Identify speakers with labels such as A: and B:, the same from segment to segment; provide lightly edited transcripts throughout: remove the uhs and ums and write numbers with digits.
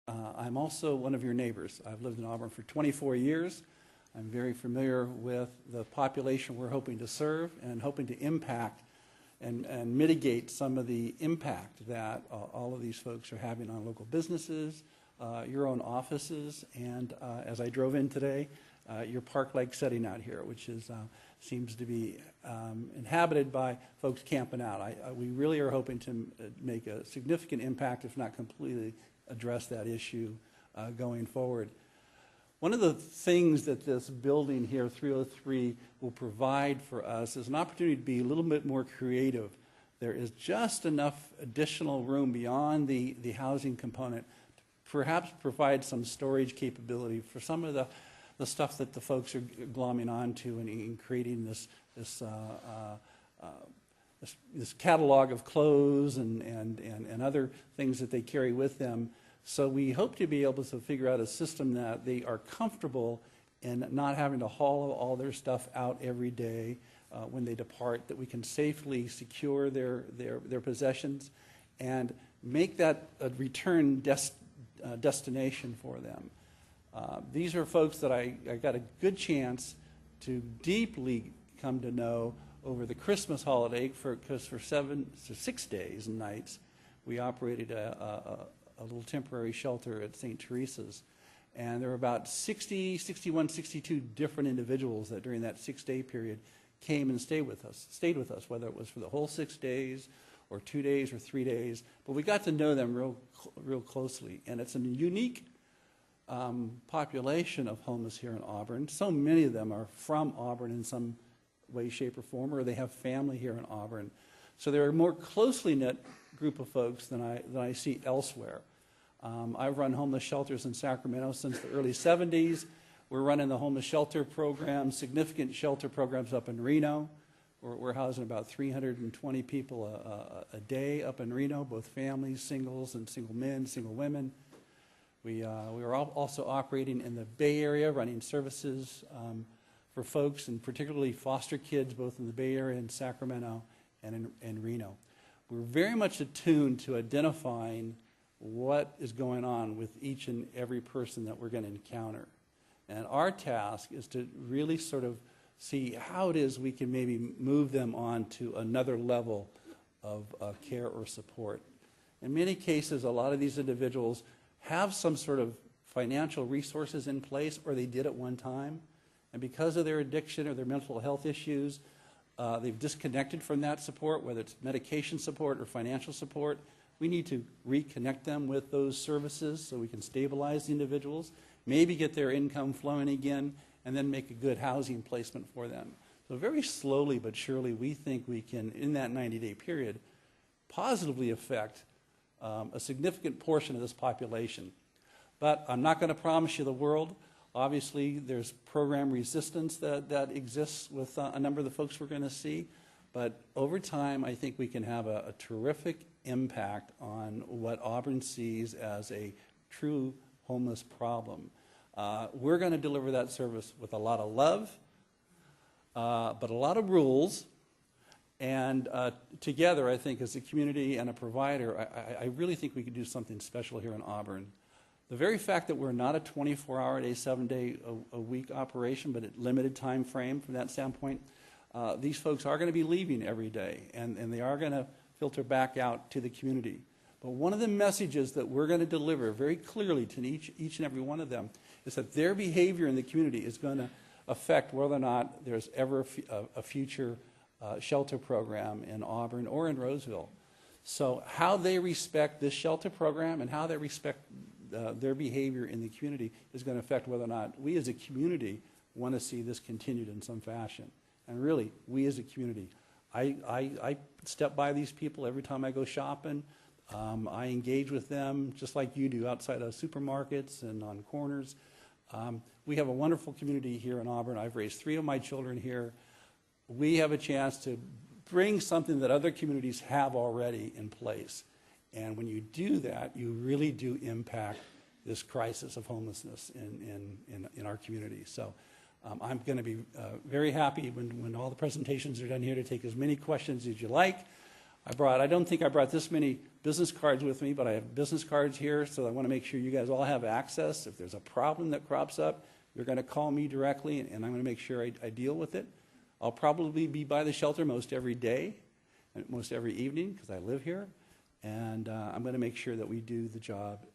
A: I'm also one of your neighbors. I've lived in Auburn for 24 years. I'm very familiar with the population we're hoping to serve and hoping to impact and mitigate some of the impact that all of these folks are having on local businesses, your own offices, and as I drove in today, your park-like setting out here, which is seems to be inhabited by folks camping out. We really are hoping to make a significant impact, if not completely address that issue going forward. One of the things that this building here, 303, will provide for us is an opportunity to be a little bit more creative. There is just enough additional room beyond the housing component to perhaps provide some storage capability for some of the stuff that the folks are glomming onto and creating this catalog of clothes and other things that they carry with them. So we hope to be able to figure out a system that they are comfortable in not having to haul all their stuff out every day when they depart, that we can safely secure their possessions and make that a return destination for them. These are folks that I got a good chance to deeply come to know over the Christmas holiday, because for 6 days and nights we operated a little temporary shelter at St. Teresa's. And there were about 60, 61, 62 different individuals that during that 6-day period came and stayed with us, whether it was for the whole 6 days or 2 days or 3 days. But we got to know them real closely. And it's a unique population of homeless here in Auburn. So many of them are from Auburn in some way, shape, or form, or they have family here in Auburn. So they're a more closely knit group of folks than I see elsewhere. I've run homeless shelters in Sacramento since the early 70s. We're running the homeless shelter program, significant shelter programs up in Reno. We're housing about 320 people a day up in Reno, both families, singles, and single men, single women. We are also operating in the Bay Area, running services for folks, and particularly foster kids, both in the Bay Area and Sacramento and in Reno. We're very much attuned to identifying what is going on with each and every person that we're going to encounter. And our task is to really sort of see how it is we can maybe move them on to another level of care or support. In many cases, a lot of these individuals have some sort of financial resources in place, or they did at one time, and because of their addiction or their mental health issues, they've disconnected from that support, whether it's medication support or financial support. We need to reconnect them with those services so we can stabilize the individuals, maybe get their income flowing again, and then make a good housing placement for them. So very slowly but surely, we think we can, in that 90-day period, positively affect a significant portion of this population. But I'm not going to promise you the world. Obviously, there's program resistance that exists with a number of the folks we're going to see. But over time, I think we can have a terrific impact on what Auburn sees as a true homeless problem. We're going to deliver that service with a lot of love, but a lot of rules. And together, I think, as a community and a provider, I really think we could do something special here in Auburn. The very fact that we're not a 24-hour-a-day, 7-day-a-week operation, but at limited time frame from that standpoint, these folks are going to be leaving every day, and they are going to filter back out to the community. But one of the messages that we're going to deliver very clearly to each and every one of them is that their behavior in the community is going to affect whether or not there's ever a future shelter program in Auburn or in Roseville. So how they respect this shelter program and how they respect their behavior in the community is going to affect whether or not we as a community want to see this continued in some fashion. And really, we as a community, I step by these people every time I go shopping. I engage with them just like you do outside of supermarkets and on corners. We have a wonderful community here in Auburn. I've raised 3 of my children here. We have a chance to bring something that other communities have already in place. And when you do that, you really do impact this crisis of homelessness in our community. So I'm going to be very happy when all the presentations are done here to take as many questions as you like. I don't think I brought this many business cards with me, but I have business cards here, so I want to make sure you guys all have access. If there's a problem that crops up, you're going to call me directly, and I'm going to make sure I deal with it. I'll probably be by the shelter most every day, and most every evening, because I live here, and I'm going to make sure that we do the job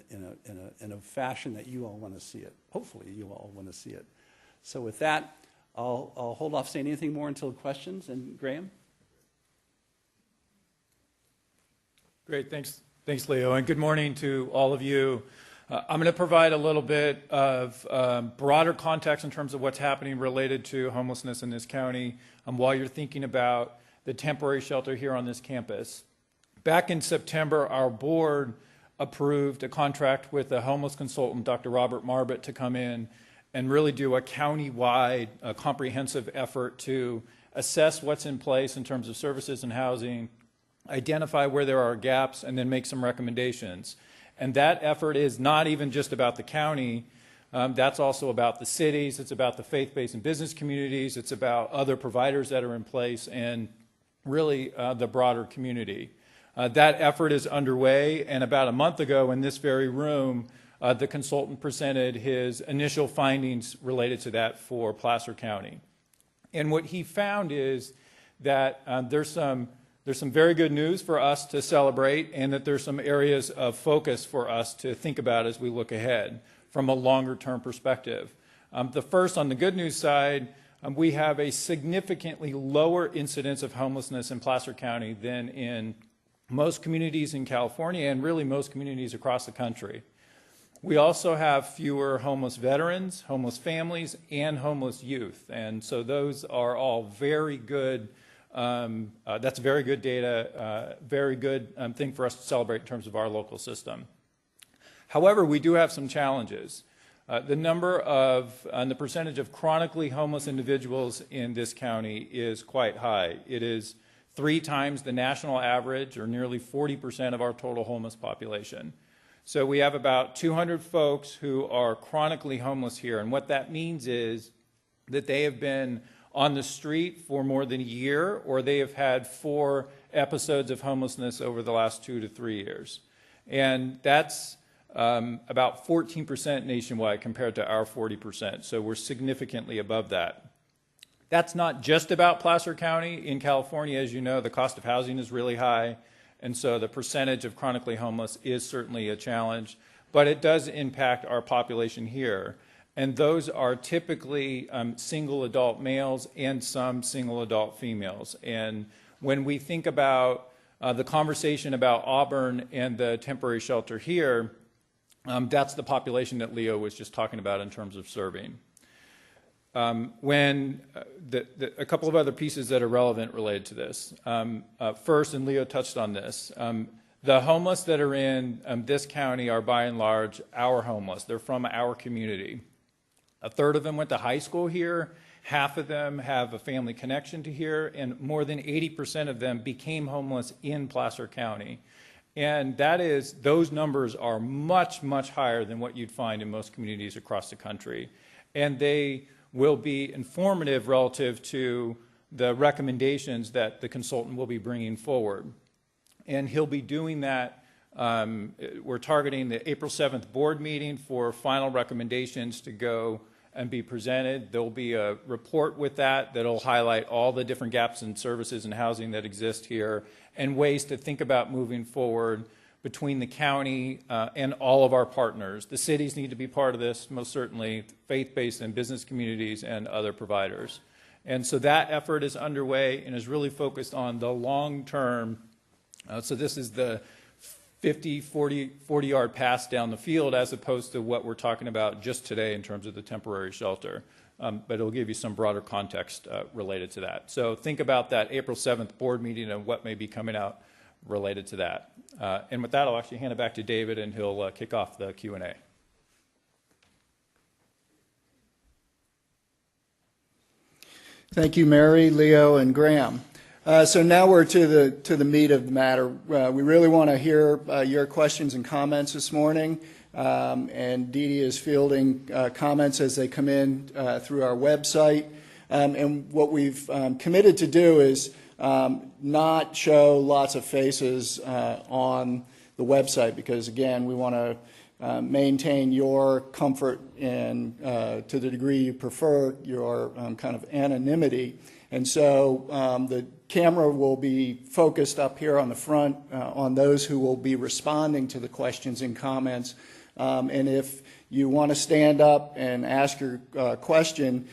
A: in a fashion that you all want to see it. Hopefully you all want to see it. So with that, I'll hold off saying anything more until questions. And Graham?
B: Great, thanks, Leo, and good morning to all of you. I'm going to provide a little bit of broader context in terms of what's happening related to homelessness in this county while you're thinking about the temporary shelter here on this campus. Back in September, our board approved a contract with a homeless consultant, Dr. Robert Marbut, to come in and really do a county-wide comprehensive effort to assess what's in place in terms of services and housing, identify where there are gaps, and then make some recommendations. And that effort is not even just about the county. That's also about the cities. It's about the faith-based and business communities. It's about other providers that are in place and really the broader community. That effort is underway, and about a month ago in this very room, the consultant presented his initial findings related to that for Placer County. And what he found is that there's some very good news for us to celebrate, and that there's some areas of focus for us to think about as we look ahead from a longer-term perspective. The first, on the good news side, we have a significantly lower incidence of homelessness in Placer County than in most communities in California and really most communities across the country. We also have fewer homeless veterans, homeless families, and homeless youth. And so those are all very good. That's very good data, very good thing for us to celebrate in terms of our local system. However, we do have some challenges. The number of, and the percentage of chronically homeless individuals in this county is quite high. It is 3 times the national average, or nearly 40% of our total homeless population. So we have about 200 folks who are chronically homeless here, and what that means is that they have been on the street for more than a year, or they have had 4 episodes of homelessness over the last 2 to 3 years. And that's about 14% nationwide compared to our 40%, so we're significantly above that. That's not just about Placer County. In California, as you know, the cost of housing is really high, and so the percentage of chronically homeless is certainly a challenge, but it does impact our population here. And those are typically single adult males and some single adult females. And when we think about the conversation about Auburn and the temporary shelter here, that's the population that Leo was just talking about in terms of serving. A couple of other pieces that are relevant related to this. First, and Leo touched on this, the homeless that are in this county are by and large our homeless. They're from our community. 1/3 of them went to high school here. Half of them have a family connection to here, and more than 80% of them became homeless in Placer County. And those numbers are much, much higher than what you'd find in most communities across the country. And they will be informative relative to the recommendations that the consultant will be bringing forward. And he'll be doing that. We're targeting the April 7th board meeting for final recommendations to go and be presented. There'll be a report with that'll highlight all the different gaps in services and housing that exist here and ways to think about moving forward between the county and all of our partners. The cities need to be part of this, most certainly, faith-based and business communities and other providers. And so that effort is underway and is really focused on the long term. So this is the 50, 40-yard pass down the field as opposed to what we're talking about just today in terms of the temporary shelter. But it'll give you some broader context related to that. So think about that April 7th board meeting and what may be coming out related to that. And with that, I'll actually hand it back to David, and he'll kick off the Q&A.
C: Thank you, Mary, Leo, and Graham. So now we're to the meat of the matter. We really want to hear your questions and comments this morning, and Dee Dee is fielding comments as they come in through our website. And what we've committed to do is not show lots of faces on the website because, again, we want to maintain your comfort and, to the degree you prefer, your kind of anonymity. And so the camera will be focused up here on the front on those who will be responding to the questions and comments. And if you want to stand up and ask your question,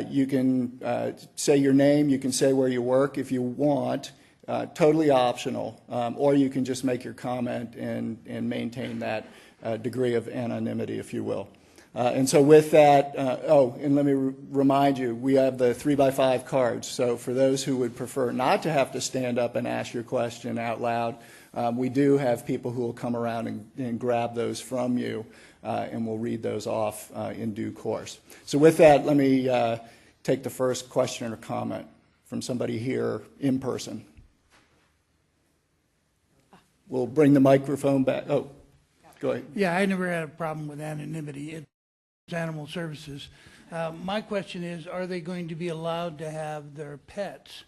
C: you can say your name, you can say where you work if you want, totally optional, or you can just make your comment and maintain that degree of anonymity, if you will. And so with that, and let me remind you, we have the 3x5 cards. So for those who would prefer not to have to stand up and ask your question out loud, we do have people who will come around and grab those from you, and we'll read those off in due course. So with that, let me take the first question or comment from somebody here in person. We'll bring the microphone back. Oh, go ahead.
D: Yeah, I never had a problem with anonymity. It's animal services. My question is, are they going to be allowed to have their pets